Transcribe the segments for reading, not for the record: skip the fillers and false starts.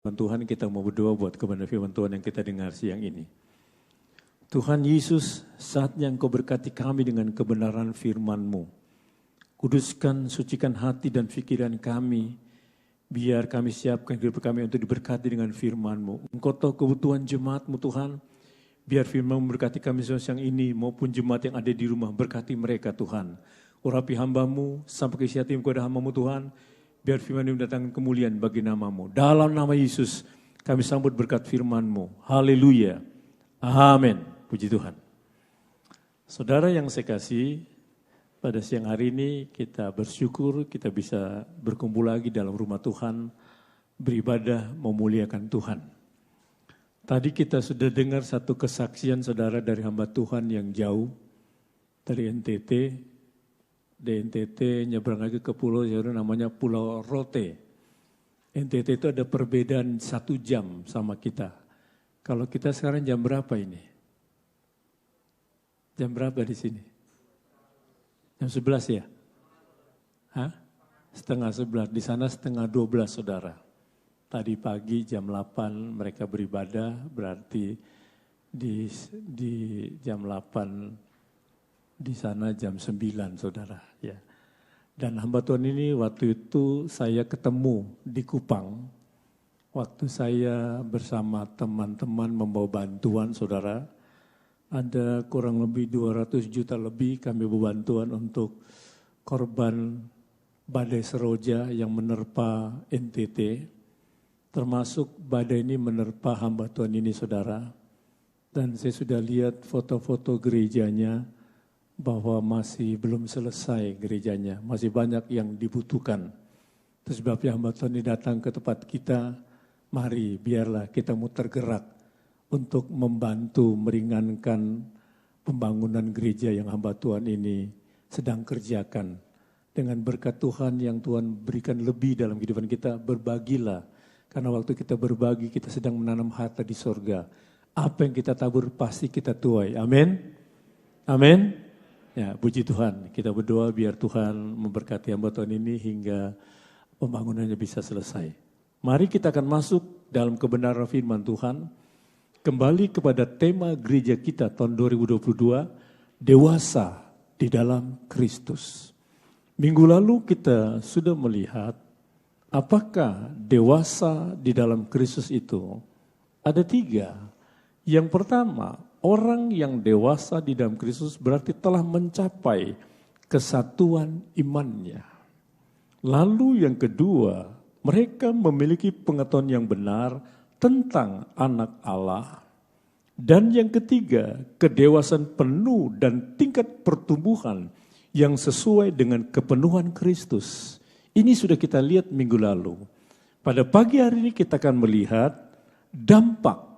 Tuhan, kita mau berdoa buat kebenaran firman Tuhan yang kita dengar siang ini. Tuhan Yesus, saatnya Engkau berkati kami dengan kebenaran firman-Mu. Kuduskan, sucikan hati dan pikiran kami, biar kami siapkan hidup kami untuk diberkati dengan firman-Mu. Engkau tahu kebutuhan jemaat-Mu Tuhan, biar firman-Mu berkati kami siang ini maupun jemaat yang ada di rumah, berkati mereka Tuhan. Urapi hamba-Mu, sampai ke isi hati kepada hamba-Mu Tuhan, biar firman ini mendatangkan kemuliaan bagi nama-Mu. Dalam nama Yesus, kami sambut berkat firman-Mu. Haleluya. Amin. Puji Tuhan. Saudara yang saya kasih, pada siang hari ini kita bersyukur kita bisa berkumpul lagi dalam rumah Tuhan, beribadah memuliakan Tuhan. Tadi kita sudah dengar satu kesaksian saudara dari hamba Tuhan yang jauh, dari NTT. Di NTT nyebrang lagi ke pulau yang namanya Pulau Rote. NTT itu ada perbedaan 1 jam sama kita. Kalau kita sekarang jam berapa ini? Jam berapa di sini? Jam 11 ya? Hah? Setengah 11. Di sana setengah 12 saudara. Tadi pagi jam 8 mereka beribadah, berarti di jam 8 di sana jam 9 saudara. Ya. Dan hamba Tuhan ini waktu itu saya ketemu di Kupang. Waktu saya bersama teman-teman membawa bantuan saudara. Ada kurang lebih 200 juta lebih kami bawa bantuan untuk korban badai Seroja yang menerpa NTT. Termasuk badai ini menerpa hamba Tuhan ini saudara. Dan saya sudah lihat foto-foto gerejanya, bahwa masih belum selesai gerejanya, masih banyak yang dibutuhkan. Itu sebabnya hamba Tuhan ini datang ke tempat kita, mari biarlah kita mau tergerak untuk membantu meringankan pembangunan gereja yang hamba Tuhan ini sedang kerjakan. Dengan berkat Tuhan yang Tuhan berikan lebih dalam kehidupan kita, berbagilah. Karena waktu kita berbagi, kita sedang menanam harta di sorga. Apa yang kita tabur pasti kita tuai. Amin. Amin. Ya, puji Tuhan, kita berdoa biar Tuhan memberkati hamba Tuhan ini hingga pembangunannya bisa selesai. Mari kita akan masuk dalam kebenaran firman Tuhan, kembali kepada tema gereja kita tahun 2022, dewasa di dalam Kristus. Minggu lalu kita sudah melihat apakah dewasa di dalam Kristus itu ada 3. Yang pertama, orang yang dewasa di dalam Kristus berarti telah mencapai kesatuan imannya. Lalu yang kedua, mereka memiliki pengetahuan yang benar tentang anak Allah. Dan yang ketiga, kedewasaan penuh dan tingkat pertumbuhan yang sesuai dengan kepenuhan Kristus. Ini sudah kita lihat minggu lalu. Pada pagi hari ini kita akan melihat dampak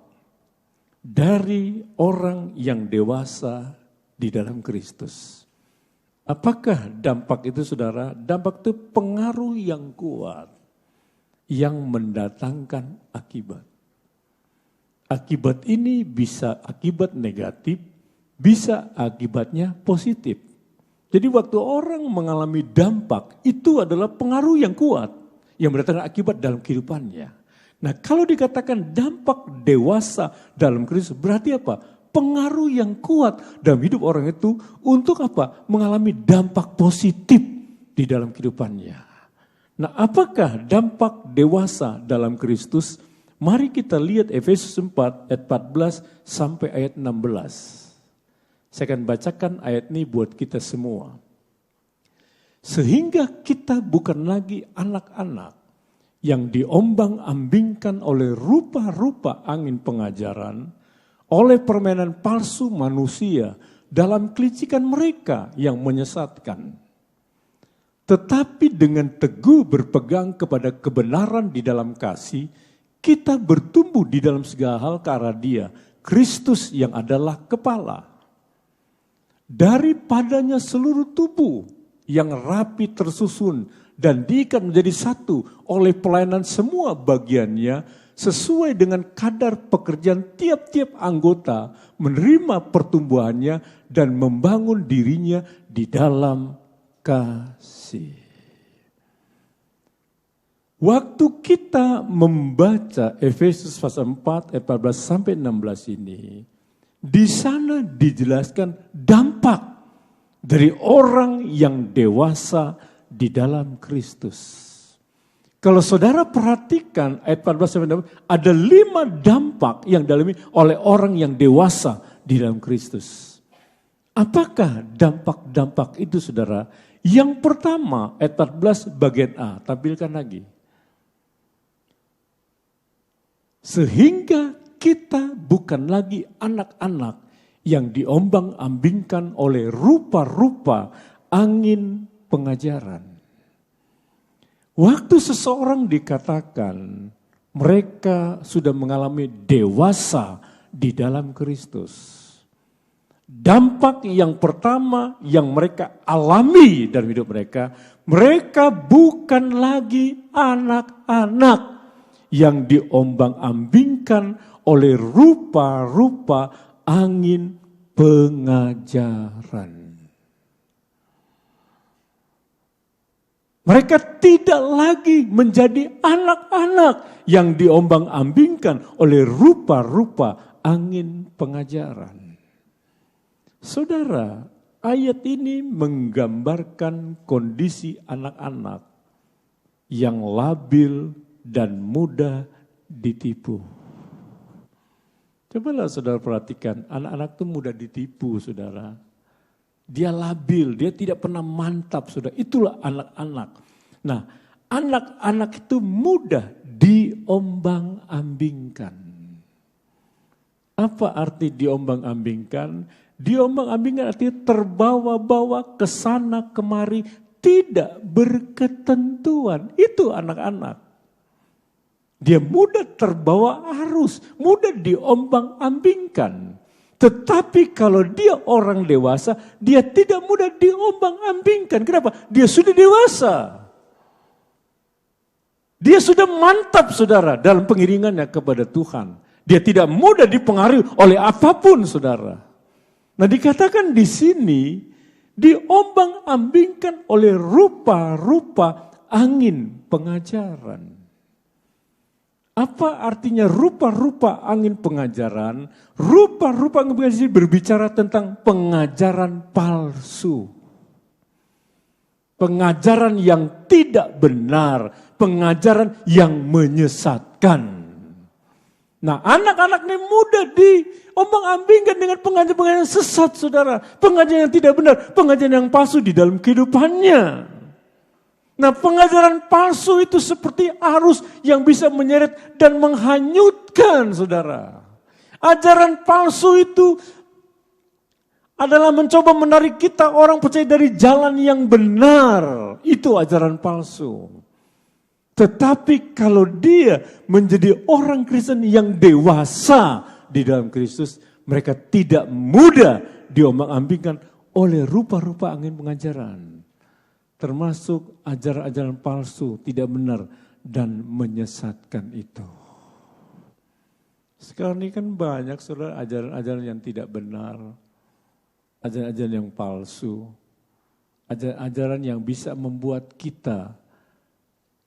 dari orang yang dewasa di dalam Kristus. Apakah dampak itu saudara? Dampak itu pengaruh yang kuat yang mendatangkan akibat. Akibat ini bisa akibat negatif, bisa akibatnya positif. Jadi waktu orang mengalami dampak, itu adalah pengaruh yang kuat yang mendatangkan akibat dalam kehidupannya. Nah, kalau dikatakan dampak dewasa dalam Kristus, berarti apa? Pengaruh yang kuat dalam hidup orang itu untuk apa? Mengalami dampak positif di dalam kehidupannya. Nah, apakah dampak dewasa dalam Kristus? Mari kita lihat Efesus 4 ayat 14 sampai ayat 16. Saya akan bacakan ayat ini buat kita semua. Sehingga kita bukan lagi anak-anak yang diombang-ambingkan oleh rupa-rupa angin pengajaran, oleh permainan palsu manusia dalam kelicikan mereka yang menyesatkan. Tetapi dengan teguh berpegang kepada kebenaran di dalam kasih, kita bertumbuh di dalam segala hal ke arah Dia, Kristus yang adalah kepala. Daripadanya seluruh tubuh yang rapi tersusun dan diikat menjadi satu oleh pelayanan semua bagiannya sesuai dengan kadar pekerjaan tiap-tiap anggota menerima pertumbuhannya dan membangun dirinya di dalam kasih. Waktu kita membaca Efesus pasal 4 ayat 14 sampai 16 ini, di sana dijelaskan dampak dari orang yang dewasa di dalam Kristus. Kalau saudara perhatikan ayat 14 sampai 16, ada 5 dampak yang dialami oleh orang yang dewasa di dalam Kristus. Apakah dampak-dampak itu, saudara? Yang pertama, ayat 14 bagian A, tampilkan lagi. Sehingga kita bukan lagi anak-anak yang diombang-ambingkan oleh rupa-rupa angin pengajaran. Waktu seseorang dikatakan mereka sudah mengalami dewasa di dalam Kristus, dampak yang pertama yang mereka alami dalam hidup mereka, mereka bukan lagi anak-anak yang diombang-ambingkan oleh rupa-rupa angin pengajaran. Mereka tidak lagi menjadi anak-anak yang diombang-ambingkan oleh rupa-rupa angin pengajaran. Saudara, ayat ini menggambarkan kondisi anak-anak yang labil dan mudah ditipu. Cobalah saudara perhatikan, anak-anak itu mudah ditipu, saudara. Dia labil, dia tidak pernah mantap, saudara. Itulah anak-anak. Nah, anak-anak itu mudah diombang-ambingkan. Apa arti diombang-ambingkan? Diombang-ambingkan artinya terbawa-bawa ke sana kemari, tidak berketentuan. Itu anak-anak. Dia mudah terbawa arus, mudah diombang-ambingkan. Tetapi kalau dia orang dewasa, dia tidak mudah diombang-ambingkan. Kenapa? Dia sudah dewasa. Dia sudah mantap, saudara, dalam pengiringannya kepada Tuhan. Dia tidak mudah dipengaruhi oleh apapun, saudara. Nah, dikatakan di sini, diombang-ambingkan oleh rupa-rupa angin pengajaran. Apa artinya rupa-rupa angin pengajaran? Rupa-rupa angin pengajaran berbicara tentang pengajaran palsu. Pengajaran yang tidak benar, pengajaran yang menyesatkan. Nah, anak-anak ini mudah diombang-ambingkan dengan pengajaran-pengajaran sesat, saudara. Pengajaran yang tidak benar, pengajaran yang palsu di dalam kehidupannya. Nah, pengajaran palsu itu seperti arus yang bisa menyeret dan menghanyutkan, saudara. Ajaran palsu itu adalah mencoba menarik kita orang percaya dari jalan yang benar. Itu ajaran palsu. Tetapi kalau dia menjadi orang Kristen yang dewasa di dalam Kristus, mereka tidak mudah diombang-ambingkan oleh rupa-rupa angin pengajaran. Termasuk ajaran-ajaran palsu, tidak benar, dan menyesatkan itu. Sekarang ini kan banyak, saudara, ajaran-ajaran yang tidak benar, ajaran-ajaran yang palsu, ajaran-ajaran yang bisa membuat kita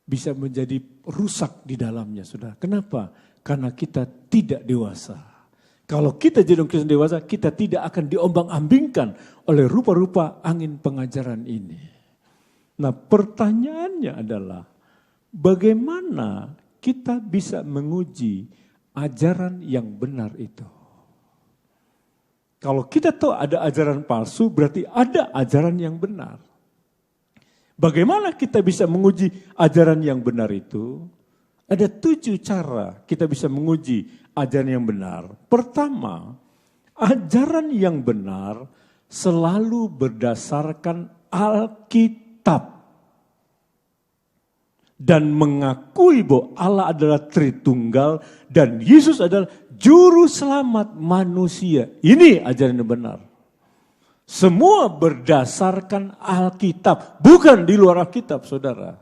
bisa menjadi rusak di dalamnya, saudara. Kenapa? Karena kita tidak dewasa. Kalau kita jadi orang Kristen dewasa, kita tidak akan diombang-ambingkan oleh rupa-rupa angin pengajaran ini. Nah, pertanyaannya adalah bagaimana kita bisa menguji ajaran yang benar itu? Kalau kita tahu ada ajaran palsu, berarti ada ajaran yang benar. Bagaimana kita bisa menguji ajaran yang benar itu? Ada 7 cara kita bisa menguji ajaran yang benar. Pertama, ajaran yang benar selalu berdasarkan Alkitab. Dan mengakui bahwa Allah adalah Tritunggal dan Yesus adalah Juru Selamat manusia. Ini ajaran yang benar. Semua berdasarkan Alkitab, bukan di luar Alkitab, saudara.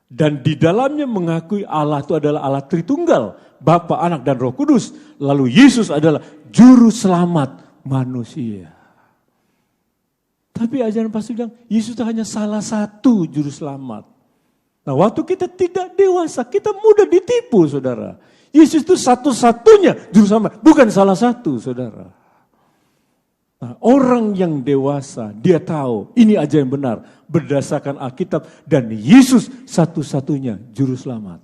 Dan di dalamnya mengakui Allah itu adalah Allah Tritunggal, Bapa, Anak, dan Roh Kudus. Lalu Yesus adalah Juru Selamat manusia. Tapi ajaran palsu bilang, Yesus itu hanya salah satu Juru Selamat. Nah, waktu kita tidak dewasa, kita mudah ditipu, saudara. Yesus itu satu-satunya juru selamat, bukan salah satu, saudara. Nah, orang yang dewasa, dia tahu ini aja yang benar berdasarkan Alkitab dan Yesus satu-satunya juru selamat.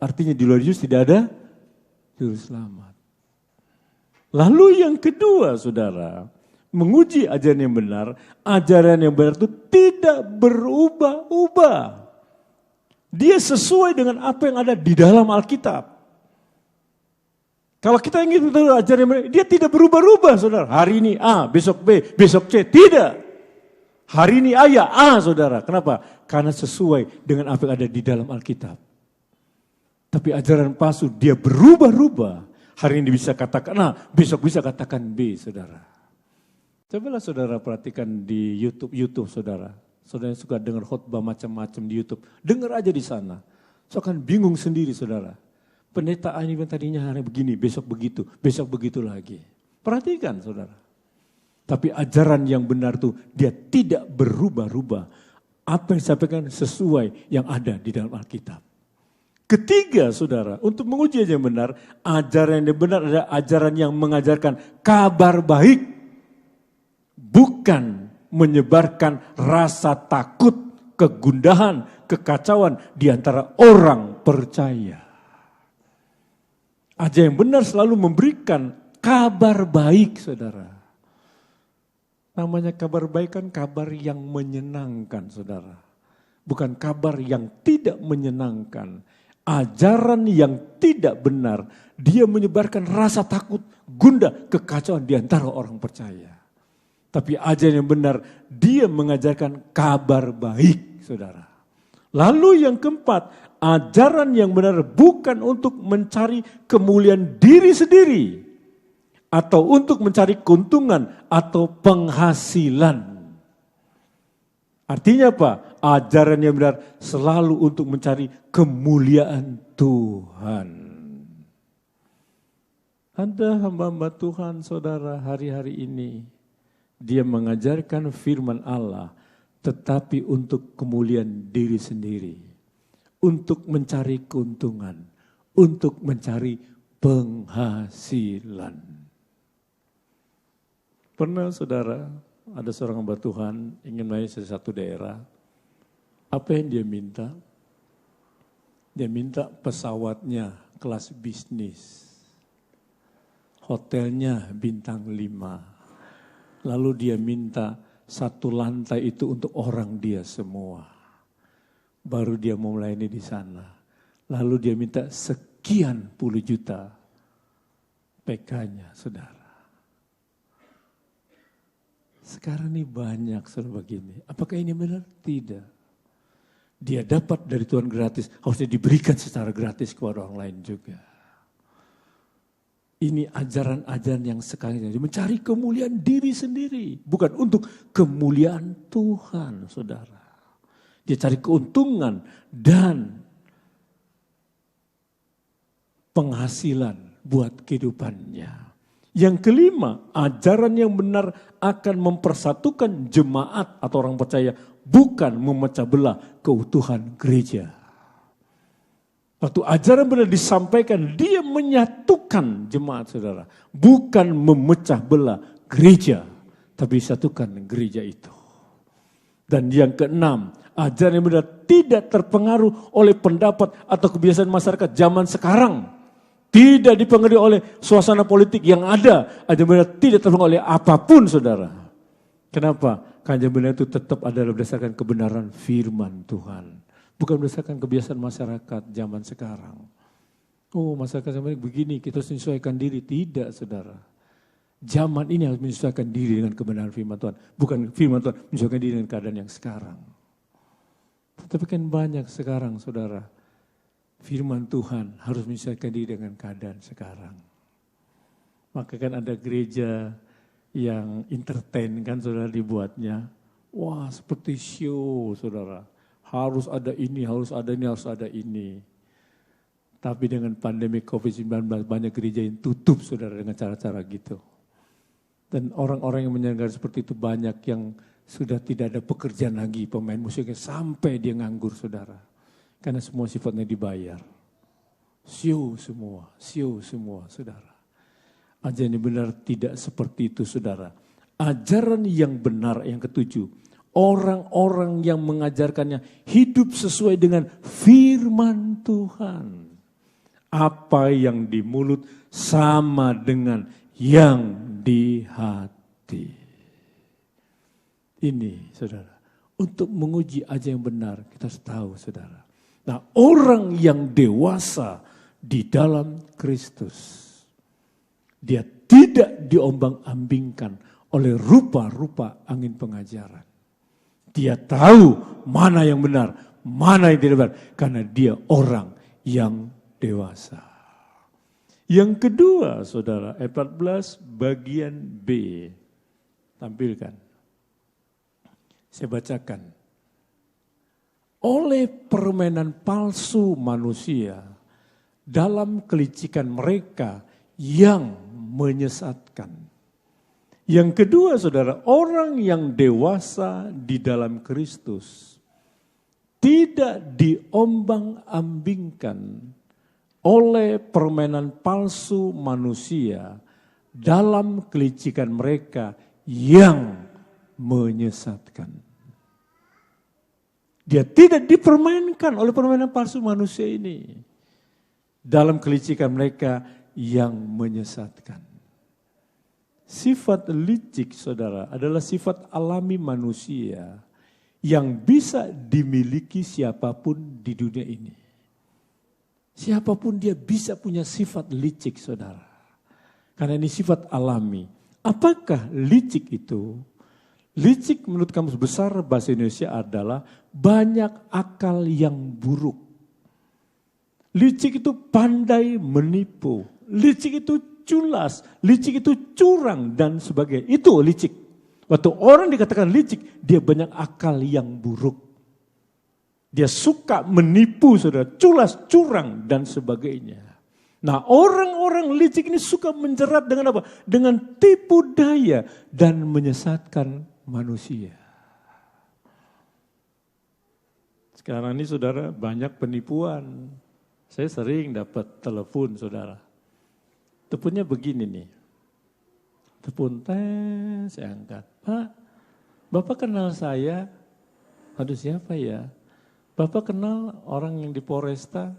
Artinya di luar Yesus tidak ada juru selamat. Lalu yang kedua, saudara, menguji ajaran yang benar. Ajaran yang benar itu tidak berubah-ubah. Dia sesuai dengan apa yang ada di dalam Alkitab. Kalau kita ingin tahu ajaran yang benar, dia tidak berubah-ubah, saudara. Hari ini A, besok B, besok C. Tidak. Hari ini A ya A, saudara. Kenapa? Karena sesuai dengan apa yang ada di dalam Alkitab. Tapi ajaran palsu dia berubah-ubah. Hari ini bisa katakan A, besok bisa katakan B, saudara. Cobalah saudara perhatikan di YouTube saudara. Saudara yang suka dengar khotbah macam-macam di YouTube. Dengar aja di sana. So akan bingung sendiri, saudara. Pendeta ini tadinya hari begini, besok begitu lagi. Perhatikan, saudara. Tapi ajaran yang benar itu dia tidak berubah-ubah. Apa yang disampaikan sesuai yang ada di dalam Alkitab. Ketiga, saudara, untuk menguji yang benar, ajaran yang benar adalah ajaran yang mengajarkan kabar baik, bukan menyebarkan rasa takut, kegundahan, kekacauan di antara orang percaya. Ajaran yang benar selalu memberikan kabar baik, saudara. Namanya kabar baik kan kabar yang menyenangkan, saudara. Bukan kabar yang tidak menyenangkan. Ajaran yang tidak benar, dia menyebarkan rasa takut, gundah, kekacauan di antara orang percaya. Tapi ajaran yang benar, dia mengajarkan kabar baik, saudara. Lalu yang keempat, ajaran yang benar bukan untuk mencari kemuliaan diri sendiri, atau untuk mencari keuntungan atau penghasilan. Artinya apa? Ajaran yang benar selalu untuk mencari kemuliaan Tuhan. Ada hamba-hamba Tuhan, saudara, hari-hari ini. Dia mengajarkan firman Allah, tetapi untuk kemuliaan diri sendiri. Untuk mencari keuntungan. Untuk mencari penghasilan. Pernah, saudara, ada seorang hamba Tuhan ingin melayani satu daerah. Apa yang dia minta? Dia minta pesawatnya kelas bisnis. Hotelnya bintang 5. Lalu dia minta satu lantai itu untuk orang dia semua. Baru dia mau melayani di sana. Lalu dia minta sekian puluh juta PK-nya, saudara. Sekarang ini banyak saudara begini. Apakah ini benar? Tidak. Dia dapat dari Tuhan gratis, harusnya diberikan secara gratis kepada orang lain juga. Ini ajaran-ajaran yang sekarang ini mencari kemuliaan diri sendiri. Bukan untuk kemuliaan Tuhan, saudara. Dia cari keuntungan dan penghasilan buat kehidupannya. Yang kelima, ajaran yang benar akan mempersatukan jemaat atau orang percaya, bukan memecah belah keutuhan gereja. Waktu ajaran benar disampaikan, dia menyatukan jemaat, saudara. Bukan memecah belah gereja, tapi satukan gereja itu. Dan yang keenam, ajaran yang benar tidak terpengaruh oleh pendapat atau kebiasaan masyarakat zaman sekarang. Tidak dipengaruhi oleh suasana politik yang ada. Ajaran benar tidak terpengaruh oleh apapun, saudara. Kenapa? Karena benar itu tetap adalah berdasarkan kebenaran firman Tuhan. Bukan berdasarkan kebiasaan masyarakat zaman sekarang. Oh, masyarakat zaman ini begini, kita harus menyesuaikan diri. Tidak, saudara. Zaman ini harus menyesuaikan diri dengan kebenaran firman Tuhan. Bukan firman Tuhan menyesuaikan diri dengan keadaan yang sekarang. Tetapi kan banyak sekarang, saudara. Firman Tuhan harus menyesuaikan diri dengan keadaan sekarang. Maka kan ada gereja yang entertain kan, saudara, dibuatnya. Wah, seperti show, saudara. Harus ada ini, harus ada ini, harus ada ini. Tapi dengan pandemi COVID-19 banyak gereja yang tutup, saudara, dengan cara-cara gitu. Dan orang-orang yang menyelenggarakan seperti itu banyak yang sudah tidak ada pekerjaan lagi, pemain musiknya sampai dia nganggur, saudara. Karena semua sifatnya dibayar. Siu semua, saudara. Ajaran yang benar tidak seperti itu, saudara. Ajaran yang benar yang ketujuh, orang-orang yang mengajarkannya hidup sesuai dengan firman Tuhan. Apa yang di mulut sama dengan yang di hati. Ini, saudara. Untuk menguji ajaran yang benar, kita harus tahu, saudara. Nah, orang yang dewasa di dalam Kristus, dia tidak diombang-ambingkan oleh rupa-rupa angin pengajaran. Dia tahu mana yang benar, mana yang tidak benar. Karena dia orang yang dewasa. Yang kedua, saudara, 14 bagian B. Tampilkan. Saya bacakan. Oleh permainan palsu manusia, dalam kelicikan mereka yang menyesatkan. Yang kedua, saudara, orang yang dewasa di dalam Kristus tidak diombang-ambingkan oleh permainan palsu manusia dalam kelicikan mereka yang menyesatkan. Dia tidak dipermainkan oleh permainan palsu manusia ini dalam kelicikan mereka yang menyesatkan. Sifat licik, saudara, adalah sifat alami manusia yang bisa dimiliki siapapun di dunia ini. Siapapun dia bisa punya sifat licik, saudara. Karena ini sifat alami. Apakah licik itu? Licik menurut Kamus Besar Bahasa Indonesia adalah banyak akal yang buruk. Licik itu pandai menipu. Licik itu culas, licik itu curang dan sebagainya. Itu licik. Waktu orang dikatakan licik, dia banyak akal yang buruk. Dia suka menipu, saudara, culas, curang dan sebagainya. Nah, orang-orang licik ini suka menjerat dengan apa? Dengan tipu daya dan menyesatkan manusia. Sekarang ini, saudara, banyak penipuan. Saya sering dapat telepon, saudara. Teleponnya begini nih. Telepon saya angkat. Pak, Bapak kenal saya? Aduh, siapa ya? Bapak kenal orang yang di Polresta?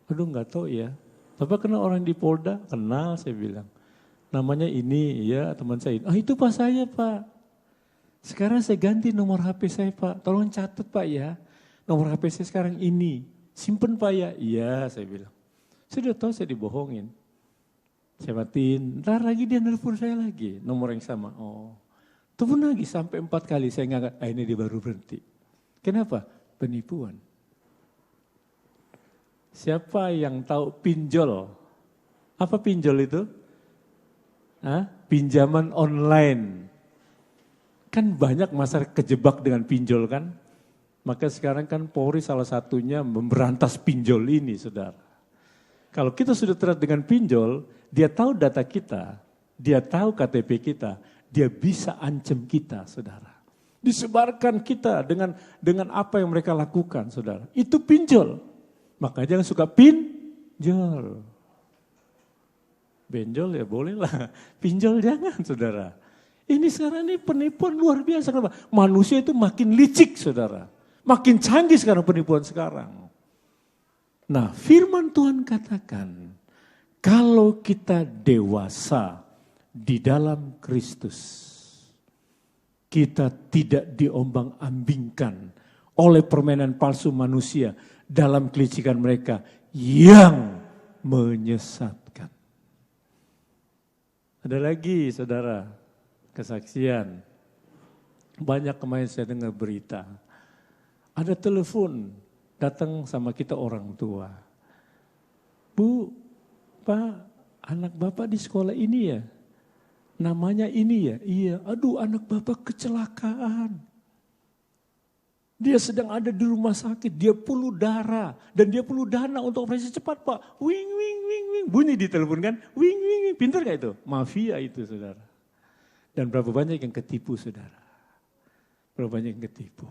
Aduh, enggak tahu ya. Bapak kenal orang di Polda? Kenal, saya bilang. Namanya ini, ya teman saya. Ah, itu Pak saya, Pak. Sekarang saya ganti nomor HP saya, Pak. Tolong catat, Pak ya. Nomor HP saya sekarang ini. Simpen, Pak ya. Iya, saya bilang. Saya udah tahu saya dibohongin. Saya matiin, ntar lagi dia nelfon saya lagi, nomor yang sama. Oh, telepon lagi sampai 4 kali saya ngangkat, ini dia baru berhenti. Kenapa? Penipuan. Siapa yang tahu pinjol? Apa pinjol itu? Pinjaman online. Kan banyak masyarakat kejebak dengan pinjol kan? Maka sekarang kan Polri salah satunya memberantas pinjol ini, saudara. Kalau kita sudah terlibat dengan pinjol, dia tahu data kita, dia tahu KTP kita, dia bisa ancam kita, saudara. Disebarkan kita dengan apa yang mereka lakukan, saudara. Itu pinjol. Makanya jangan suka pinjol. Benjol ya bolehlah, pinjol jangan, saudara. Ini sekarang ini penipuan luar biasa. Kenapa? Manusia itu makin licik, saudara. Makin canggih sekarang penipuan sekarang. Nah, firman Tuhan katakan, kalau kita dewasa di dalam Kristus, kita tidak diombang-ambingkan oleh permainan palsu manusia dalam kelicikan mereka yang menyesatkan. Ada lagi, saudara, kesaksian. Banyak kemarin saya dengar berita. Ada telepon datang sama kita orang tua. Bu, Pak, anak Bapak di sekolah ini ya? Namanya ini ya? Iya, aduh anak Bapak kecelakaan. Dia sedang ada di rumah sakit, dia perlu darah. Dan dia perlu dana untuk operasi cepat, Pak. Wing, wing, wing, wing. Bunyi di telepon kan? Wing, wing, wing. Pintar gak itu? Mafia itu, saudara. Dan berapa banyak yang ketipu, saudara. Berapa banyak yang ketipu.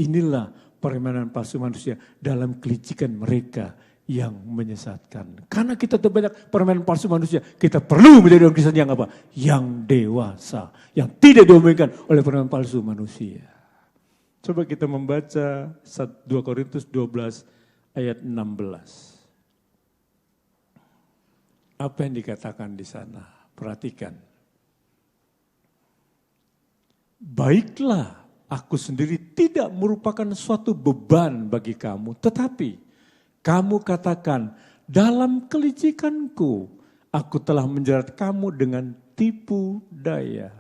Inilah permainan palsu manusia dalam kelicikan mereka yang menyesatkan. Karena kita terbanyak permainan palsu manusia, kita perlu menjadi orang Kristen yang apa? Yang dewasa, yang tidak diomelkan oleh permainan palsu manusia. Coba kita membaca 2 Korintus 12 ayat 16. Apa yang dikatakan di sana? Perhatikan. Baiklah, aku sendiri tidak merupakan suatu beban bagi kamu, tetapi kamu katakan, dalam kelicikanku, aku telah menjerat kamu dengan tipu daya.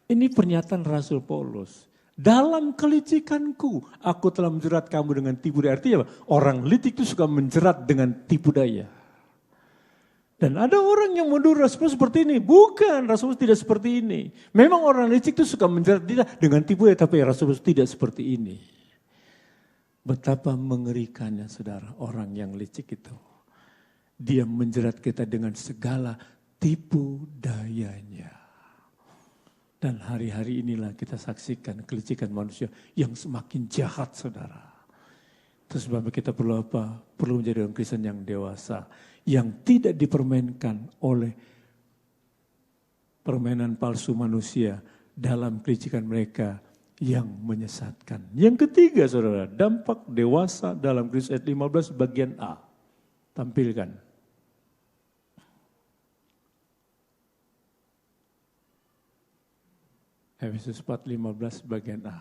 Ini pernyataan Rasul Paulus. Dalam kelicikanku, aku telah menjerat kamu dengan tipu daya. Artinya apa? Orang licik itu suka menjerat dengan tipu daya. Dan ada orang yang menuduh Rasul Paulus seperti ini. Bukan, Rasul Paulus tidak seperti ini. Memang orang licik itu suka menjerat dia dengan tipu daya, tapi Rasul Paulus tidak seperti ini. Betapa mengerikannya saudara, orang yang licik itu. Dia menjerat kita dengan segala tipu dayanya. Dan hari-hari inilah kita saksikan kelicikan manusia yang semakin jahat saudara. Terus sebab kita perlu apa? Perlu menjadi orang Kristen yang dewasa. Yang tidak dipermainkan oleh permainan palsu manusia dalam kelicikan mereka yang menyesatkan. Yang ketiga saudara, dampak dewasa dalam Kristus ayat 15 bagian A. Tampilkan. Efesus 4:15 bagian A.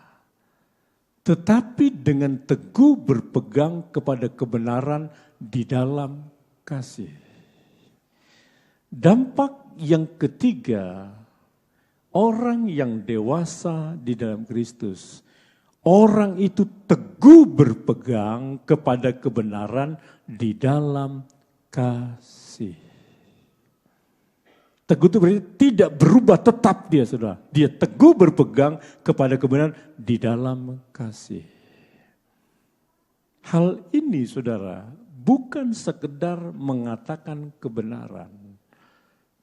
Tetapi dengan teguh berpegang kepada kebenaran di dalam kasih. Dampak yang ketiga, orang yang dewasa di dalam Kristus, orang itu teguh berpegang kepada kebenaran di dalam kasih. Teguh itu berarti tidak berubah, tetap dia saudara. Dia teguh berpegang kepada kebenaran di dalam kasih. Hal ini saudara, bukan sekedar mengatakan kebenaran,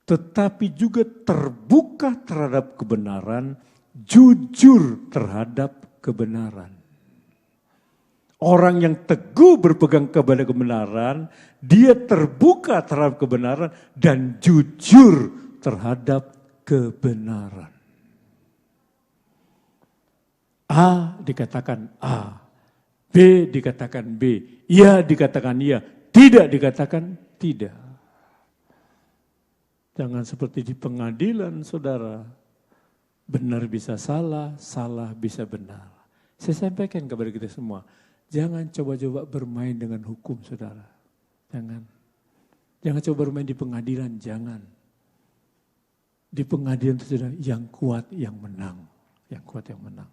tetapi juga terbuka terhadap kebenaran, jujur terhadap kebenaran. Orang yang teguh berpegang kepada kebenaran, dia terbuka terhadap kebenaran dan jujur terhadap kebenaran. A dikatakan A, B dikatakan B, iya dikatakan iya, tidak dikatakan tidak. Jangan seperti di pengadilan saudara, benar bisa salah, salah bisa benar. Saya sampaikan kepada kita semua, jangan coba-coba bermain dengan hukum saudara. Jangan. Jangan coba bermain di pengadilan, jangan. Di pengadilan itu saudara, yang kuat yang menang. Yang kuat yang menang.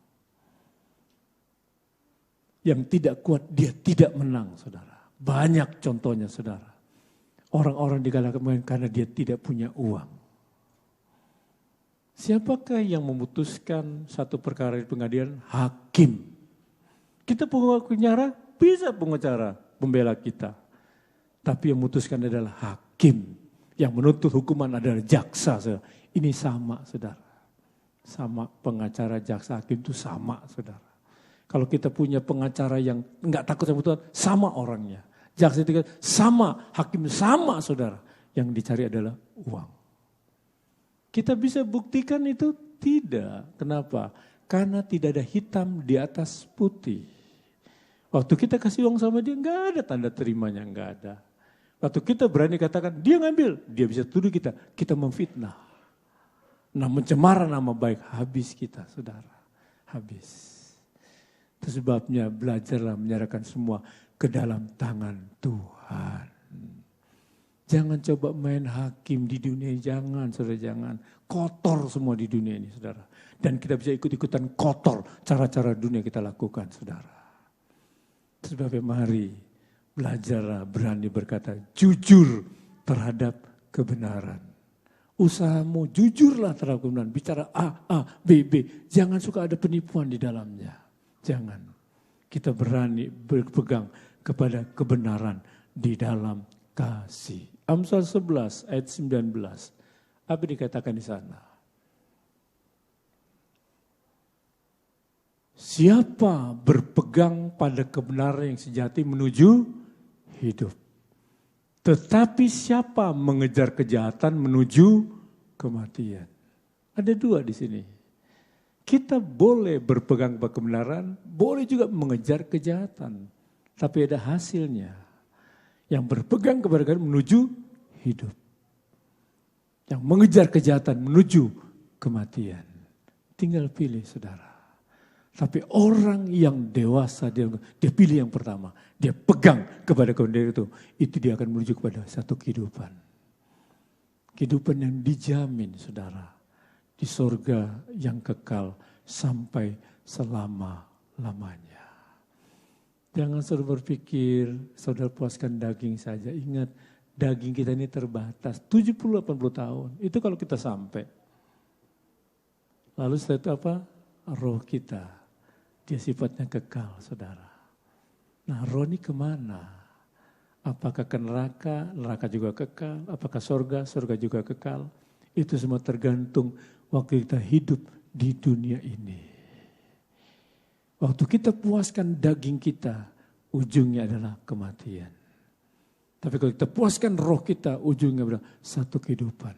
Yang tidak kuat dia tidak menang saudara. Banyak contohnya saudara. Orang-orang digalakkan karena dia tidak punya uang. Siapakah yang memutuskan satu perkara di pengadilan? Hakim. Kita pengacara, bisa pengacara pembela kita. Tapi yang memutuskan adalah hakim. Yang menuntut hukuman adalah jaksa. Saudara. Ini sama saudara. Sama pengacara, jaksa, hakim itu sama saudara. Kalau kita punya pengacara yang enggak takut sama Tuhan, sama orangnya. Jaksa itu sama, hakim sama saudara. Yang dicari adalah uang. Kita bisa buktikan itu? Tidak. Kenapa? Karena tidak ada hitam di atas putih. Waktu kita kasih uang sama dia, enggak ada tanda terimanya, enggak ada. Waktu kita berani katakan, dia ngambil, dia bisa tuduh kita memfitnah. Nah mencemara nama baik, habis kita saudara, habis. Itu sebabnya belajarlah menyerahkan semua ke dalam tangan Tuhan. Jangan coba main hakim di dunia ini, jangan saudara, jangan. Kotor semua di dunia ini saudara. Dan kita bisa ikut-ikutan kotor cara-cara dunia kita lakukan saudara. Sebabnya mari belajarlah berani berkata jujur terhadap kebenaran. Usahamu jujurlah terhadap kebenaran. Bicara A, B, B. Jangan suka ada penipuan di dalamnya. Jangan. Kita berani berpegang kepada kebenaran di dalam kasih. Amsal 11 ayat 19. Apa dikatakan di sana? Siapa berpegang pada kebenaran yang sejati menuju hidup. Tetapi siapa mengejar kejahatan menuju kematian. Ada dua di sini. Kita boleh berpegang pada kebenaran, boleh juga mengejar kejahatan. Tapi ada hasilnya. Yang berpegang kepada kebenaran menuju hidup. Yang mengejar kejahatan menuju kematian. Tinggal pilih saudara. Tapi orang yang dewasa, dia pilih yang pertama. Dia pegang kepada kebenaran itu dia akan menuju kepada satu kehidupan. Kehidupan yang dijamin saudara. Di sorga yang kekal sampai selama-lamanya. Jangan saudara berpikir, saudara puaskan daging saja. Ingat, daging kita ini terbatas. 70-80 tahun, itu kalau kita sampai. Lalu setelah itu apa? Roh kita. Dia sifatnya kekal, saudara. Nah, roh ini kemana? Apakah ke neraka? Neraka juga kekal. Apakah sorga? Sorga juga kekal. Itu semua tergantung waktu kita hidup di dunia ini. Waktu kita puaskan daging kita, ujungnya adalah kematian. Tapi kalau kita puaskan roh kita, ujungnya adalah satu kehidupan.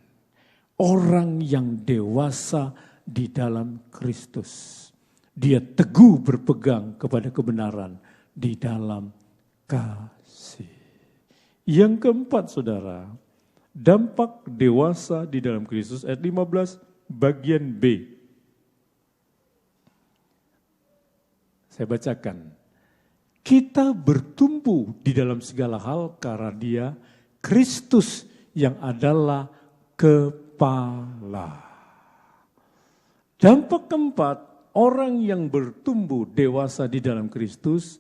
Orang yang dewasa di dalam Kristus. Dia teguh berpegang kepada kebenaran di dalam kasih. Yang keempat saudara, dampak dewasa di dalam Kristus ayat 15 bagian B. Saya bacakan. Kita bertumbuh di dalam segala hal karena dia Kristus yang adalah kepala. Dampak keempat, orang yang bertumbuh dewasa di dalam Kristus,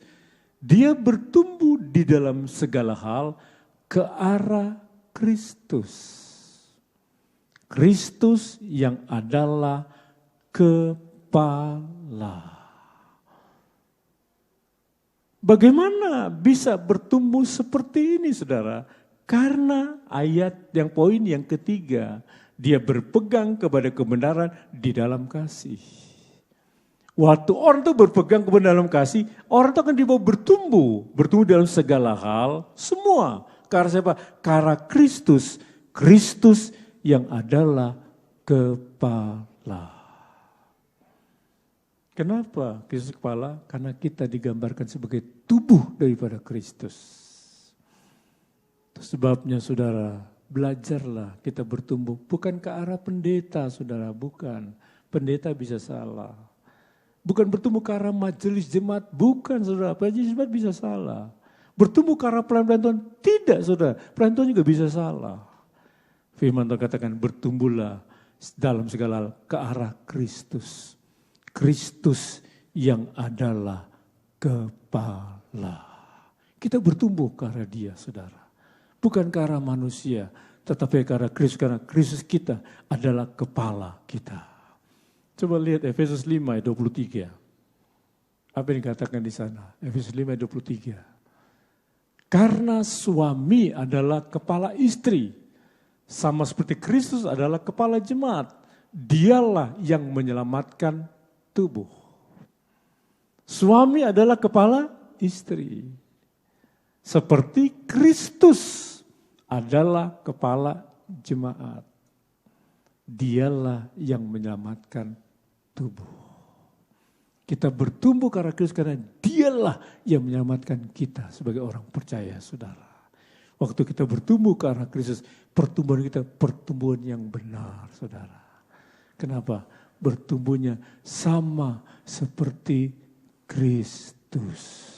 dia bertumbuh di dalam segala hal ke arah Kristus. Kristus yang adalah kepala. Bagaimana bisa bertumbuh seperti ini saudara? Karena ayat yang poin yang ketiga, dia berpegang kepada kebenaran di dalam kasih. Waktu orang itu berpegang kepada dalam kasih, orang itu akan dibawa bertumbuh dalam segala hal, semua. Karena siapa? Karena Kristus, Kristus yang adalah kepala. Kenapa Kristus kepala? Karena kita digambarkan sebagai tubuh daripada Kristus. Itu sebabnya saudara, belajarlah kita bertumbuh. Bukan ke arah pendeta saudara, bukan. Pendeta bisa salah. Bukan bertumbuh ke arah majelis jemaat, bukan saudara. Majelis jemaat bisa salah. Bertumbuh ke arah pelayan Tuhan, tidak saudara. Pelayan Tuhan juga bisa salah. Firman Tuhan katakan bertumbuhlah dalam segala hal ke arah Kristus. Kristus yang adalah kepala. Kita bertumbuh ke arah dia saudara. Bukan ke arah manusia, tetapi ke arah Kristus. Karena Kristus kita adalah kepala kita. Coba lihat Efesus 5 ayat 23. Apa yang dikatakan di sana? Efesus 5 ayat 23. Karena suami adalah kepala istri. Sama seperti Kristus adalah kepala jemaat. Dialah yang menyelamatkan tubuh. Suami adalah kepala istri. Seperti Kristus adalah kepala jemaat. Dialah yang menyelamatkan tubuh. Kita bertumbuh karena Kristus karena dialah yang menyelamatkan kita sebagai orang percaya saudara. Waktu kita bertumbuh ke arah Kristus, pertumbuhan kita pertumbuhan yang benar saudara. Kenapa? Bertumbuhnya sama seperti Kristus.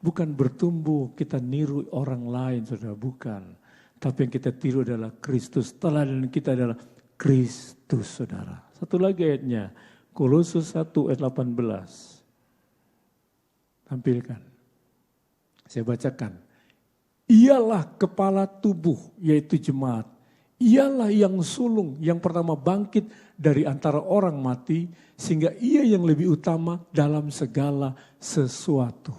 Bukan bertumbuh kita niru orang lain saudara, bukan. Tapi yang kita tiru adalah Kristus. Teladan kita adalah Kristus saudara. Satu lagi ayatnya, Kolose 1 ayat 18. Tampilkan. Saya bacakan. Ialah kepala tubuh yaitu jemaat. Ialah yang sulung, yang pertama bangkit dari antara orang mati, sehingga ia yang lebih utama dalam segala sesuatu.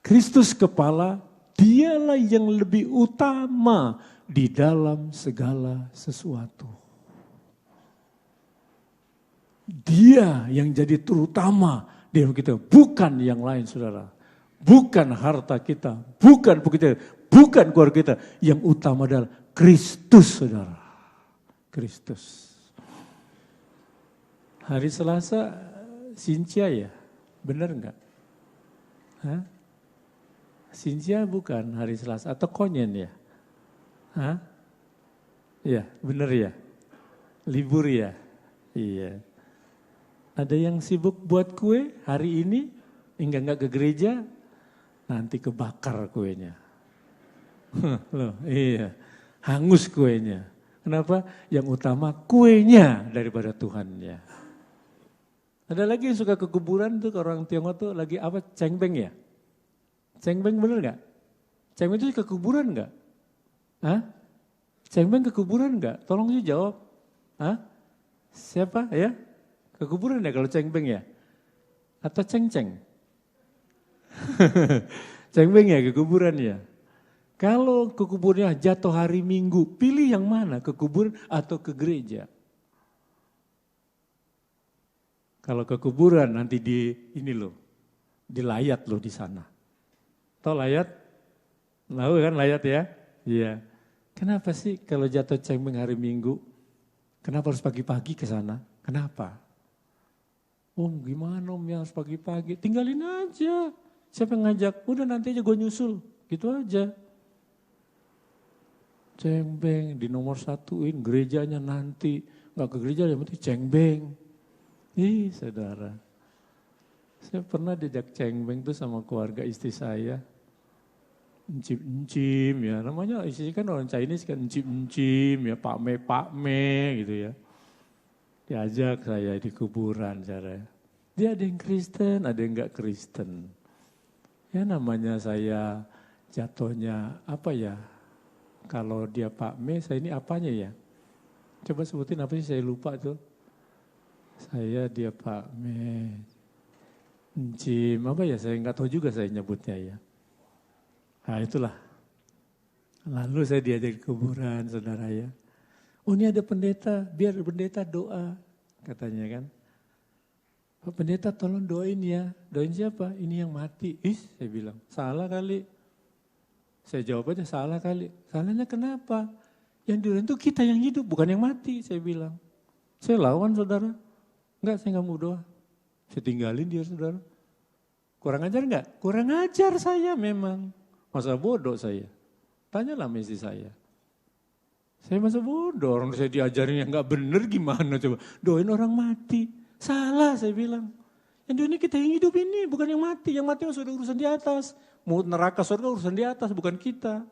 Kristus kepala, dialah yang lebih utama di dalam segala sesuatu. Dia yang jadi terutama di hidup kita, bukan yang lain saudara. Bukan harta kita, bukan kita, bukan keluarga kita. Yang utama adalah Kristus saudara. Kristus. Hari Selasa Cynthia ya? Benar enggak? Hah? Cynthia bukan hari Selasa atau Konyen ya? Hah? Iya, benar ya? Libur ya? Iya. Ada yang sibuk buat kue hari ini, hingga enggak ke gereja, nanti kebakar kuenya. Loh, iya, hangus kuenya. Kenapa? Yang utama kuenya daripada Tuhannya. Ada lagi yang suka ke kuburan tuh, orang Tionghoa tuh lagi apa? Cengbeng ya? Cengbeng bener enggak? Cengbeng itu ke kuburan enggak? Hah? Cengbeng ke kuburan enggak? Tolong sih jawab. Hah? Siapa ya? Ke kuburan ya kalau cengbeng ya? Atau ceng-ceng? Cengbeng ya ke kuburan ya? Kalau ke kuburannya jatuh hari Minggu, pilih yang mana? Ke kuburan atau ke gereja? Kalau ke kuburan nanti dilayat loh di sana. Tahu layat? Tahu kan layat ya? Iya. Kenapa sih kalau jatuh cengbeng hari Minggu? Kenapa harus pagi-pagi ke sana? Kenapa? Om gimana om ya harus pagi-pagi? Tinggalin aja. Siapa yang ngajak? Udah nanti aja gue nyusul. Gitu aja. Cengbeng di nomor satuin, gerejanya nanti. Gak ke gereja yang penting cengbeng. Ih saudara. Saya pernah diajak cengbeng tuh sama keluarga istri saya. Encim-encim ya. Namanya istri kan orang Chinese kan encim-encim ya. Pakme gitu ya. Diajak saya di kuburan cara. Dia ada yang Kristen, ada yang enggak Kristen. Ya namanya saya jatuhnya apa ya? Kalau dia Pak Me, saya ini apanya ya? Coba sebutin apa sih, saya lupa tuh. Saya dia Pak Me. Encim, apa ya? Saya enggak tahu juga saya nyebutnya ya. Nah itulah. Lalu saya diajak ke kuburan saudara ya. Oh ini ada pendeta, biar pendeta doa, katanya kan. Pak pendeta tolong doain ya. Doain siapa? Ini yang mati. Saya bilang, salah kali. Saya jawab aja, salah kali. Salahnya kenapa? Yang doain itu kita yang hidup, bukan yang mati, saya bilang. Saya lawan saudara. Enggak, saya enggak mau doa. Saya tinggalin dia saudara. Kurang ajar enggak? Kurang ajar saya memang. Masa bodoh saya. Tanyalah sama istri saya. Saya masa bodoh, orang saya diajarin yang gak bener gimana coba. Doain orang mati. Salah saya bilang. Yang doain kita yang hidup ini, bukan yang mati. Yang mati sudah urusan di atas. Mau neraka surga urusan di atas, bukan kita.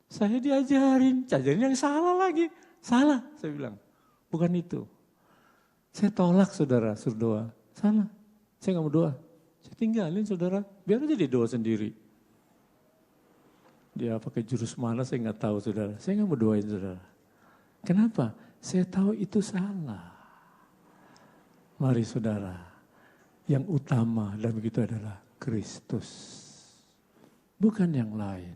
Saya diajarin yang salah lagi. Salah saya bilang. Bukan itu. Saya tolak saudara, suruh doa. Salah, saya gak mau doa. Saya tinggalin saudara, biar aja dia doa sendiri. Dia pakai jurus mana saya nggak tahu saudara. Saya nggak mau doain saudara. Kenapa? Saya tahu itu salah. Mari saudara, yang utama dalam begitu adalah Kristus. Bukan yang lain.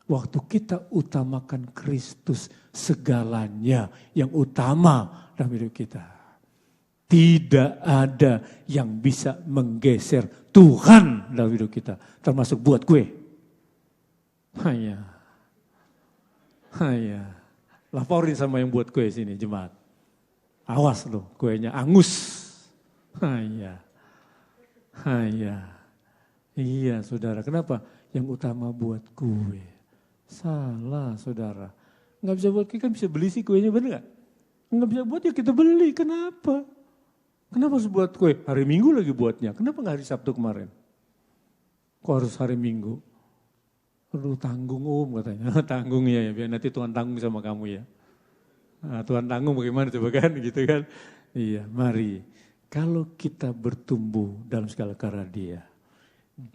Waktu kita utamakan Kristus, segalanya yang utama dalam hidup kita. Tidak ada yang bisa menggeser Tuhan dalam hidup kita. Termasuk buat gue. Hanya. Laporin sama yang buat kue sini jemaat. Awas loh kuenya angus. Hanya. Iya saudara, kenapa? Yang utama buat kue. Salah saudara. Nggak bisa buat kue kan bisa beli sih kuenya, bener gak? Nggak bisa buat ya kita beli, kenapa? Kenapa harus buat kue? Hari Minggu lagi buatnya, kenapa nggak hari Sabtu kemarin? Kok harus hari Minggu? Perlu tanggung katanya. Tanggung ya, biar nanti Tuhan tanggung sama kamu ya. Nah, Tuhan tanggung bagaimana coba kan gitu kan. Iya mari. Kalau kita bertumbuh dalam segala karya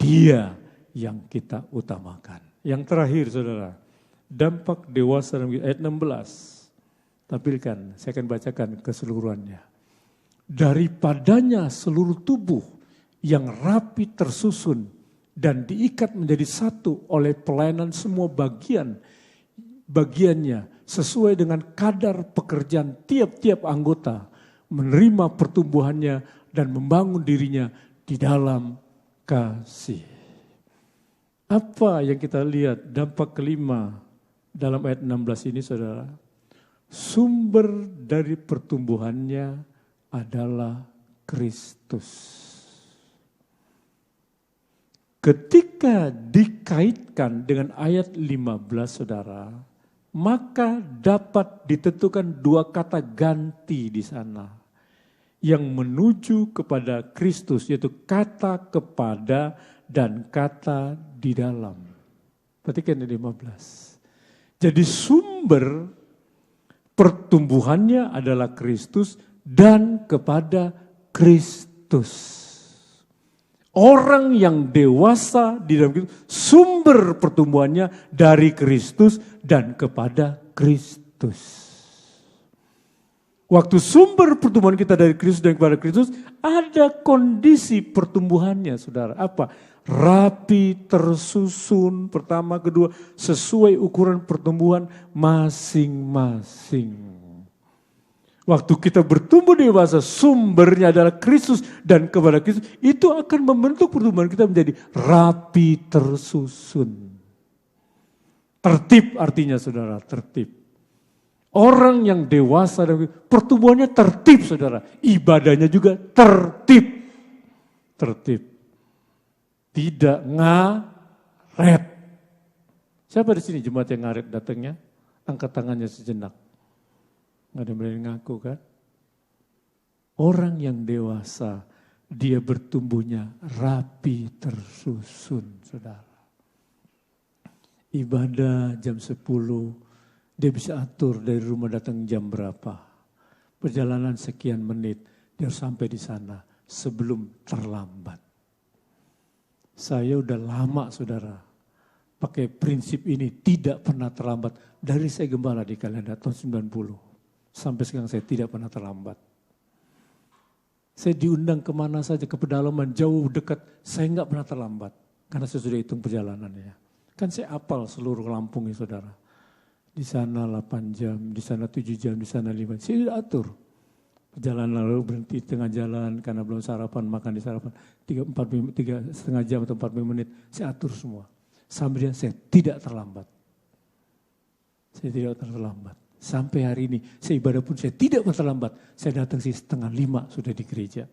Dia yang kita utamakan. Yang terakhir saudara. Dampak dewasa ayat 16. Tampilkan, saya akan bacakan keseluruhannya. Daripadanya seluruh tubuh yang rapi tersusun dan diikat menjadi satu oleh pelayanan semua bagiannya sesuai dengan kadar pekerjaan tiap-tiap anggota menerima pertumbuhannya dan membangun dirinya di dalam kasih. Apa yang kita lihat dampak kelima dalam ayat 16 ini saudara? Sumber dari pertumbuhannya adalah Kristus. Ketika dikaitkan dengan ayat 15 saudara, maka dapat ditentukan dua kata ganti di sana yang menuju kepada Kristus, yaitu kata kepada dan kata di dalam. Perhatikan di 15. Jadi sumber pertumbuhannya adalah Kristus dan kepada Kristus. Orang yang dewasa di dalam Kristus, sumber pertumbuhannya dari Kristus dan kepada Kristus. Waktu sumber pertumbuhan kita dari Kristus dan kepada Kristus, ada kondisi pertumbuhannya saudara. Apa? Rapi, tersusun, pertama, kedua, sesuai ukuran pertumbuhan masing-masing. Waktu kita bertumbuh dewasa, sumbernya adalah Kristus dan kepada Kristus, itu akan membentuk pertumbuhan kita menjadi rapi, tersusun. Tertib artinya saudara, tertib. Orang yang dewasa, pertumbuhannya tertib saudara, ibadahnya juga tertib. Tertib. Tidak ngaret. Siapa di sini jemaat yang ngaret datangnya? Angkat tangannya sejenak. Nggak ada yang berani ngaku kan? Orang yang dewasa, dia bertumbuhnya rapi tersusun, saudara. Ibadah jam 10, dia bisa atur dari rumah datang jam berapa. Perjalanan sekian menit, dia harus sampai di sana sebelum terlambat. Saya udah lama saudara, pakai prinsip ini tidak pernah terlambat. Dari saya gembala di Kalenda tahun 90. Sampai sekarang saya tidak pernah terlambat. Saya diundang kemana saja, ke pedalaman jauh dekat, saya nggak pernah terlambat. Karena saya sudah hitung perjalanannya. Kan saya apal seluruh Lampung ya saudara. Di sana 8 jam, di sana 7 jam, di sana 5 jam. Saya sudah atur. Perjalanan lalu berhenti tengah jalan karena belum sarapan, makan di sarapan. 3,5 jam atau 45 menit, saya atur semua. Sampai saya tidak terlambat. Saya tidak terlambat. Sampai hari ini, saya ibadah pun saya tidak terlambat. Saya datang sih 4:30 sudah di gereja.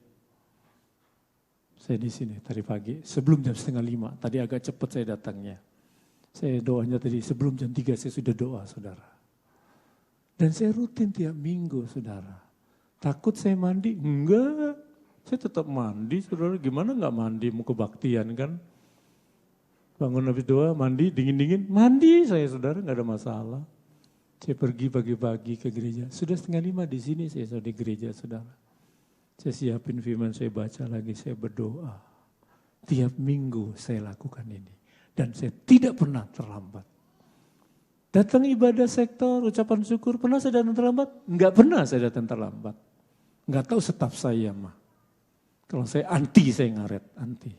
Saya di sini tadi pagi, sebelum jam 4:30. Tadi agak cepat saya datangnya. Saya doanya tadi sebelum jam 3 saya sudah doa, saudara. Dan saya rutin tiap minggu, saudara. Takut saya mandi? Enggak. Saya tetap mandi, saudara. Gimana enggak mandi, mau kebaktian kan? Bangun habis doa, mandi, dingin-dingin. Mandi saya, saudara, enggak ada masalah. Saya pergi pagi-pagi ke gereja. Sudah 4:30 di sini saya sudah di gereja, saudara. Saya siapin firman, saya baca lagi, saya berdoa. Tiap minggu saya lakukan ini. Dan saya tidak pernah terlambat. Datang ibadah sektor, ucapan syukur, pernah saya datang terlambat? Enggak pernah saya datang terlambat. Enggak tahu staf saya mah. Kalau saya anti, saya ngaret, anti.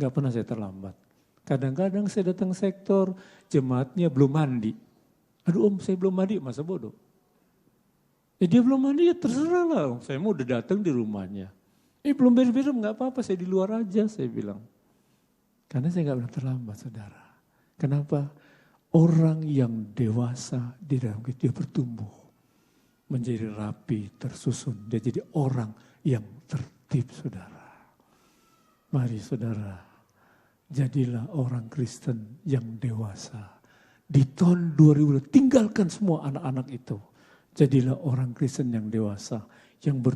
Enggak pernah saya terlambat. Kadang-kadang saya datang sektor, jemaatnya belum mandi. Aduh om, saya belum mandi, masa bodoh? Dia belum mandi, ya terserah lah. Saya mau udah datang di rumahnya. Belum beres-beres, gak apa-apa, saya di luar aja, saya bilang. Karena saya gak pernah terlambat, saudara. Kenapa? Orang yang dewasa di dalam dia bertumbuh. Menjadi rapi, tersusun. Dia jadi orang yang tertib, saudara. Mari saudara, jadilah orang Kristen yang dewasa. Di tahun 2000 tinggalkan semua anak-anak itu. Jadilah orang Kristen yang dewasa. Yang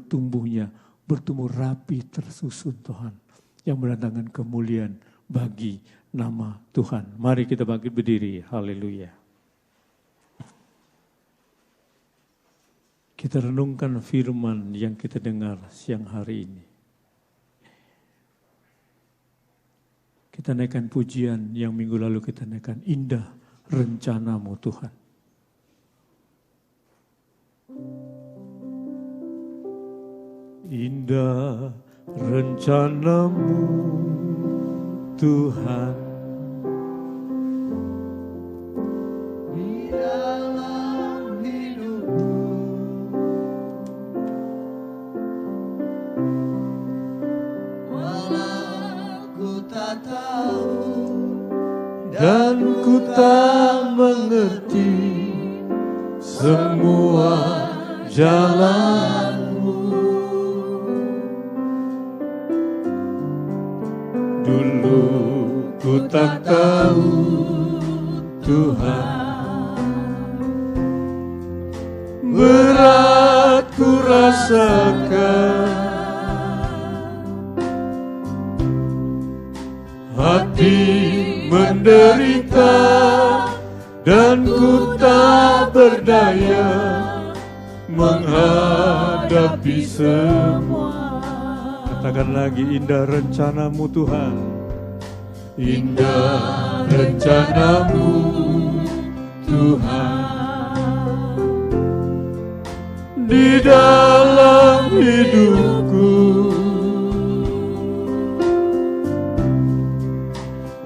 bertumbuh rapi tersusun Tuhan. Yang mendatangkan kemuliaan bagi nama Tuhan. Mari kita bangkit berdiri. Haleluya. Kita renungkan firman yang kita dengar siang hari ini. Kita naikkan pujian yang minggu lalu kita naikkan. Indah rencanamu Tuhan. Indah rencanamu Tuhan. Di dalam hidupku tak mengerti semua jalanmu. Dulu ku tak tahu Tuhan, berat ku rasakan, hati menderita dan ku tak berdaya menghadapi semua. Katakan lagi, indah rencanamu Tuhan, indah rencanamu Tuhan, di dalam hidupku.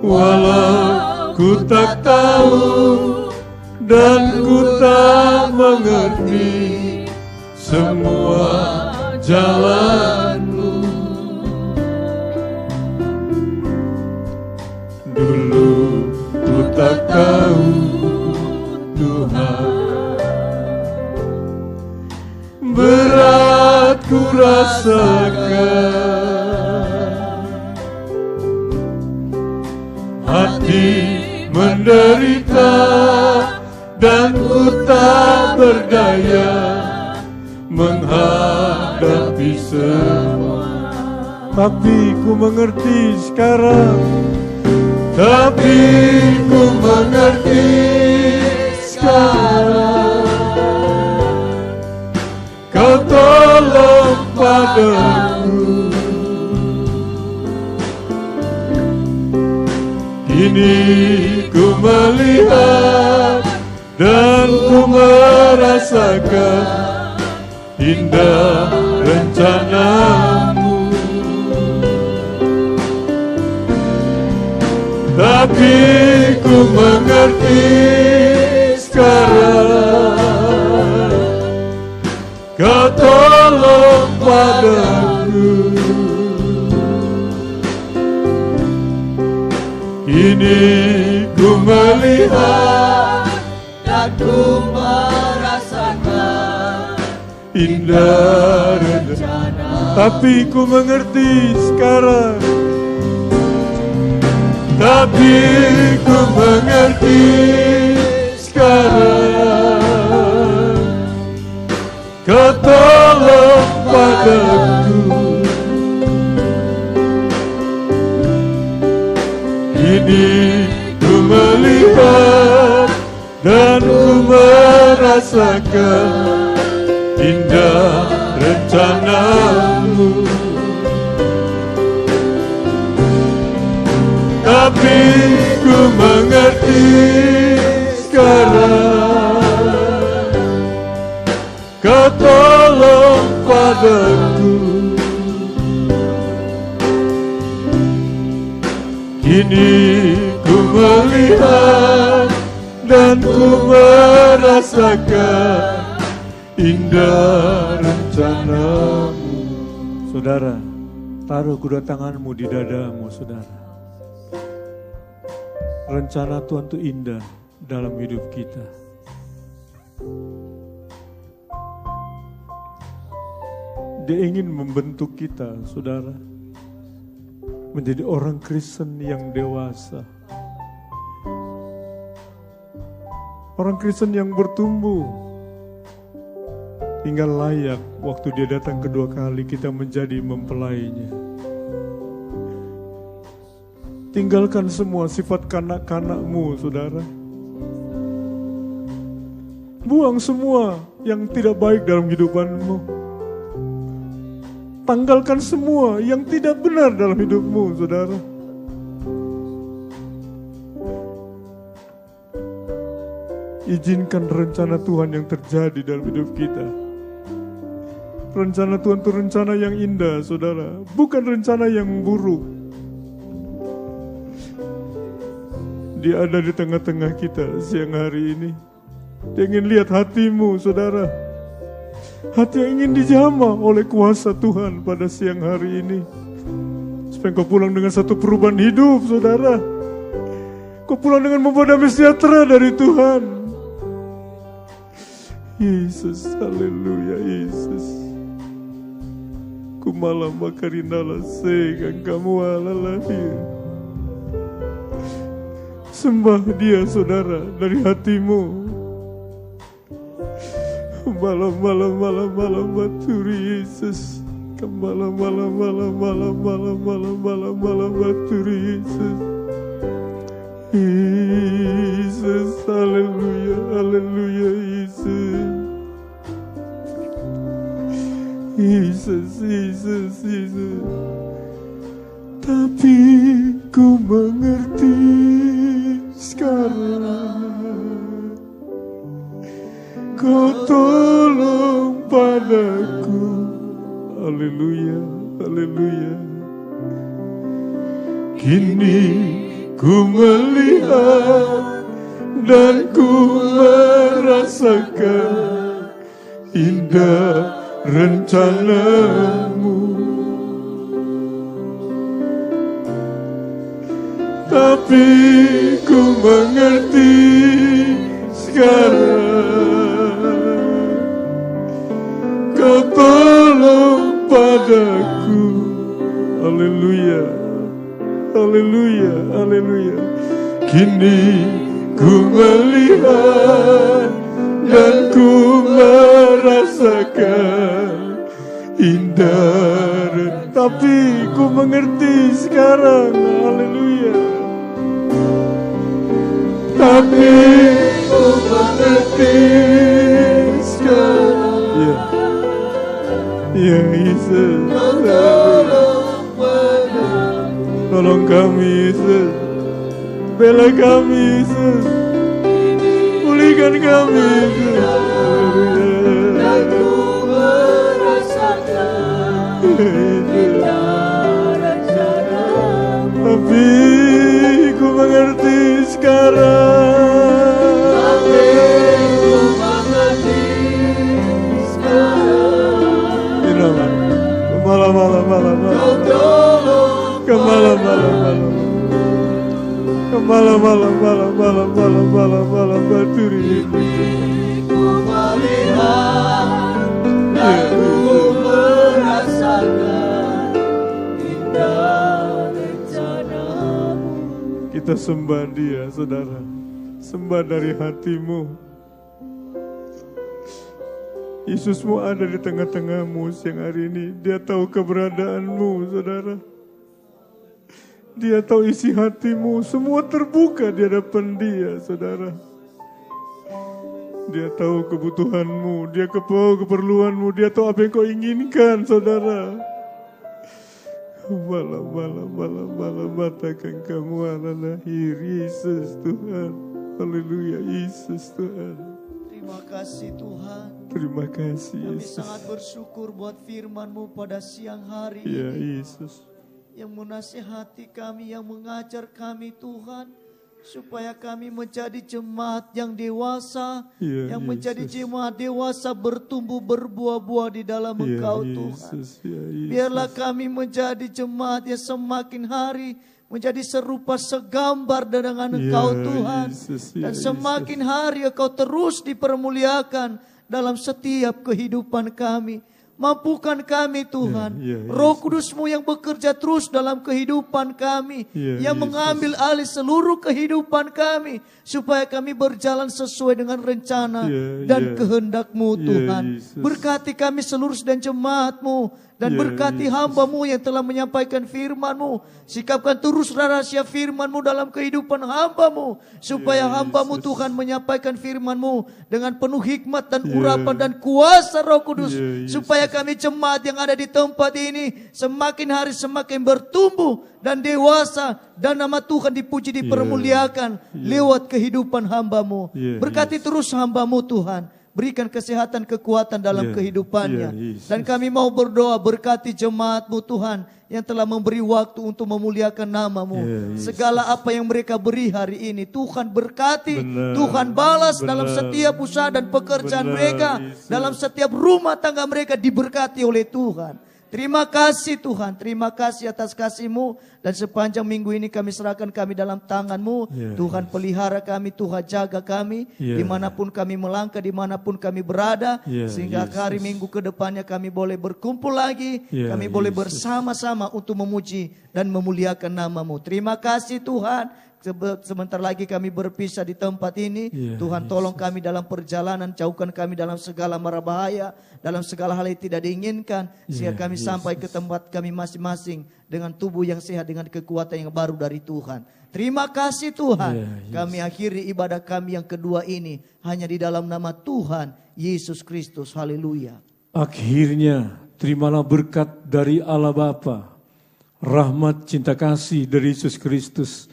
Walau ku tak tahu dan ku tak mengerti semua jalanmu. Dulu ku tak tahu Tuhan, berat ku rasakan, hati menderita dan ku tak berdaya menghadapi semua. Tapi ku mengerti sekarang, tapi ku mengerti sekarang, Kau tolong padaku. Kini ku melihat dan ku merasakan indah rencanamu. Tapi ku mengerti sekarang, Kau tolong padaku. Kini ku melihat dan ku merasakan indah rencana. Tapi ku mengerti sekarang, tapi ku mengerti sekarang, Kau tolong padaku. Kini ku melihat dan ku merasakan indah rencanamu. Tapi ku mengerti sekarang, Kau tolong padaku. Kini ku melihat dan ku merasakan indah rencanamu. Saudara, taruh kedua tanganmu di dadamu, saudara. Rencana Tuhan itu indah dalam hidup kita. Dia ingin membentuk kita, saudara, menjadi orang Kristen yang dewasa. Orang Kristen yang bertumbuh. Hingga layak waktu dia datang kedua kali kita menjadi mempelainya. Tinggalkan semua sifat kanak-kanakmu, saudara. Buang semua yang tidak baik dalam kehidupanmu. Tanggalkan semua yang tidak benar dalam hidupmu, saudara. Izinkan rencana Tuhan yang terjadi dalam hidup kita. Rencana Tuhan itu rencana yang indah, saudara. Bukan rencana yang buruk. Dia ada di tengah-tengah kita siang hari ini. Dia ingin lihat hatimu, saudara. Hati yang ingin dijamah oleh kuasa Tuhan pada siang hari ini. Supaya kau pulang dengan satu perubahan hidup, saudara. Kau pulang dengan membawa damai sejahtera dari Tuhan. Yesus, haleluya Yesus. Kumalam makarindala segan kamu alalahir. Sembah dia saudara dari hatimu. Malam baturi Yesus. Malam baturi Yesus. Yesus, haleluya, haleluya Yesus. Yesus. Tapi ku mengerti sekarang, Kau tolong padaku. Haleluya, haleluya. Kini ku melihat dan ku merasakan indah rencanamu. Tapi ku mengerti sekarang, Kau tolong padaku. Haleluya, haleluya, haleluya. Kini ku melihat dan ku merasakan indah, tapi ku mengerti sekarang. Haleluya. Tapi ku mengerti sekarang. Ya Yesus, tolong kami Yesus, bela kami Yesus, pulihkan kami Yesus. Aku merasakan indah rencanamu. Tapi ku mengerti sekarang. Tapi ku mengerti sekarang. Malam. Kau tolong Malam baturi. ku melihat dan ku merasakan indah rencanamu. Kita sembah dia, saudara. Sembah dari hatimu. Yesusmu ada di tengah-tengahmu siang hari ini. Dia tahu keberadaanmu, saudara. Dia tahu isi hatimu. Semua terbuka di hadapan dia, saudara. Dia tahu kebutuhanmu. Dia tahu keperluanmu. Dia tahu apa yang kau inginkan, saudara. Malam matakan kamu ala lahir. Yesus Tuhan. Haleluya, Yesus Tuhan. Terima kasih Tuhan. Terima kasih Kami Yesus. sangat bersyukur buat firman-Mu pada siang hari Ya ini. Yesus. Yang menasihati kami, yang mengajar kami Tuhan. Supaya kami menjadi jemaat yang dewasa. Ya, yang menjadi Yesus. jemaat dewasa bertumbuh berbuah-buah di dalam Ya, Engkau Tuhan. Yesus. Ya, Yesus. Biarlah kami menjadi jemaat yang semakin hari menjadi serupa segambar dengan Engkau Ya, Tuhan. Yesus. Ya, Dan semakin hari Engkau terus dipermuliakan dalam setiap kehidupan kami. Mampukan kami Tuhan, Ya, ya, Roh Kudus-Mu yang bekerja terus dalam kehidupan kami, Ya, yang Yesus. mengambil alih seluruh kehidupan kami, supaya kami berjalan sesuai dengan rencana Ya, dan ya. kehendak-Mu Ya, Tuhan. Yesus. Berkati kami seluruh dan jemaat-Mu, dan Ya, berkati Yesus. hamba-Mu yang telah menyampaikan firman-Mu. Sikapkan terus rahasia firman-Mu dalam kehidupan hamba-Mu, supaya Ya, hamba-Mu Yesus. Tuhan menyampaikan firman-Mu dengan penuh hikmat dan Ya. urapan dan kuasa Roh Kudus, Ya, Yesus. supaya kami jemaat yang ada di tempat ini semakin hari semakin bertumbuh dan dewasa, dan nama Tuhan dipuji dipermuliakan lewat kehidupan hamba-Mu. Ya, Berkati Yesus. terus hamba-Mu Tuhan. Berikan kesehatan, kekuatan dalam Ya, kehidupannya. ya, Yesus. Dan kami mau berdoa, berkati jemaat-Mu Tuhan yang telah memberi waktu untuk memuliakan nama-Mu. Ya, Yesus. Segala apa yang mereka beri hari ini, Tuhan berkati, Benar. Tuhan balas Benar. dalam setiap usaha dan pekerjaan Benar, mereka, Yesus. dalam setiap rumah tangga mereka diberkati oleh Tuhan. Terima kasih Tuhan, terima kasih atas kasih-Mu. Dan sepanjang minggu ini kami serahkan kami dalam tangan-Mu. Tuhan pelihara kami, Tuhan jaga kami. Dimanapun kami melangkah, dimanapun kami berada. Sehingga hari minggu ke depannya kami boleh berkumpul lagi. Kami boleh bersama-sama untuk memuji dan memuliakan nama-Mu. Terima kasih Tuhan. Sebentar lagi kami berpisah di tempat ini. Tuhan tolong kami dalam perjalanan, jauhkan kami dalam segala mara bahaya, dalam segala hal yang tidak diinginkan, sehingga kami sampai ke tempat kami masing-masing dengan tubuh yang sehat, dengan kekuatan yang baru dari Tuhan. Terima kasih Tuhan. Kami akhiri ibadah kami yang kedua ini hanya di dalam nama Tuhan Yesus Kristus. Haleluya. Akhirnya terimalah berkat dari Allah Bapa, rahmat cinta kasih dari Yesus Kristus,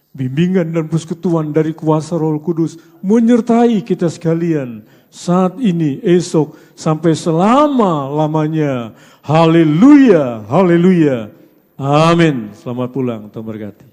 bimbingan dan persekutuan dari kuasa Roh Kudus menyertai kita sekalian saat ini, esok, sampai selama-lamanya. Haleluya, haleluya. Amin. Selamat pulang, Tuhan berkati.